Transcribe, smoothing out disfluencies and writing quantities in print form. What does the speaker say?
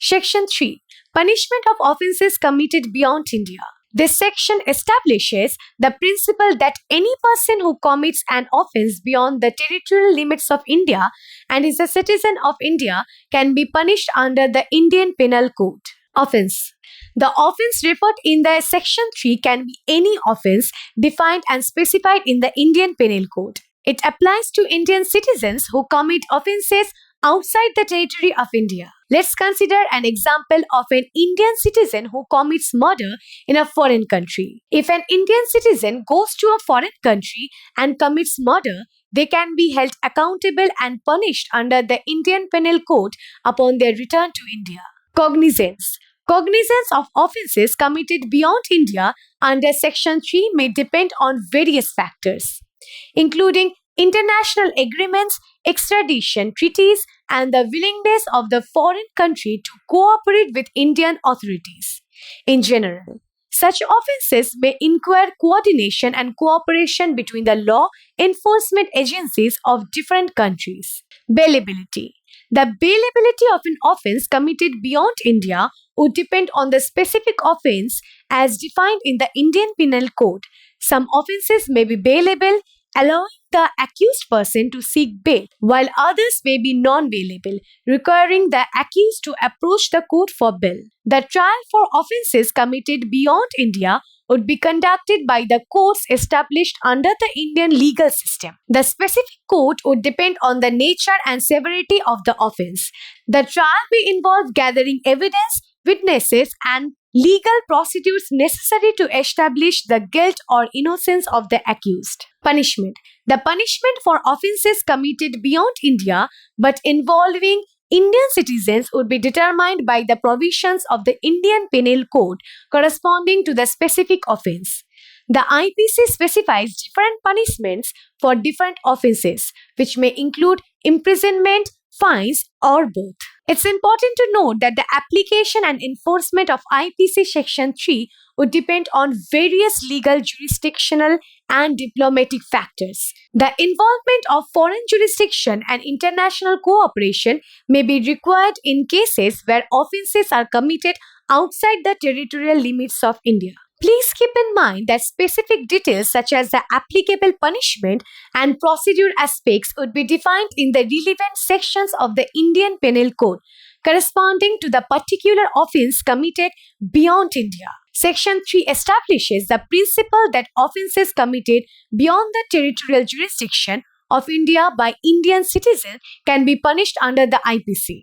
Section 3. Punishment of offences committed beyond India. This section establishes the principle that any person who commits an offence beyond the territorial limits of India and is a citizen of India can be punished under the Indian Penal Code. Offence. The offence referred in the Section 3 can be any offence defined and specified in the Indian Penal Code. It applies to Indian citizens who commit offences outside the territory of India. Let's consider an example of an Indian citizen who commits murder in a foreign country. If an Indian citizen goes to a foreign country and commits murder, they can be held accountable and punished under the Indian Penal Code upon their return to India. Cognizance. Cognizance of offences committed beyond India under Section 3 may depend on various factors, including international agreements, extradition treaties, and the willingness of the foreign country to cooperate with Indian authorities. In general, such offences may require coordination and cooperation between the law enforcement agencies of different countries. Bailability. The bailability of an offence committed beyond India would depend on the specific offence as defined in the Indian Penal Code. Some offences may be bailable, allowing the accused person to seek bail, while others may be non-bailable, requiring the accused to approach the court for bail. The trial for offences committed beyond India would be conducted by the courts established under the Indian legal system. The specific court would depend on the nature and severity of the offence. The trial may involve gathering evidence, witnesses, and legal procedures necessary to establish the guilt or innocence of the accused. Punishment. The punishment for offences committed beyond India but involving Indian citizens would be determined by the provisions of the Indian Penal Code corresponding to the specific offence. The IPC specifies different punishments for different offences, which may include imprisonment, fines, or both. It's important to note that the application and enforcement of IPC Section 3 would depend on various legal, jurisdictional, and diplomatic factors. The involvement of foreign jurisdiction and international cooperation may be required in cases where offences are committed outside the territorial limits of India. Please keep in mind that specific details such as the applicable punishment and procedure aspects would be defined in the relevant sections of the Indian Penal Code corresponding to the particular offence committed beyond India. Section 3 establishes the principle that offences committed beyond the territorial jurisdiction of India by Indian citizens can be punished under the IPC.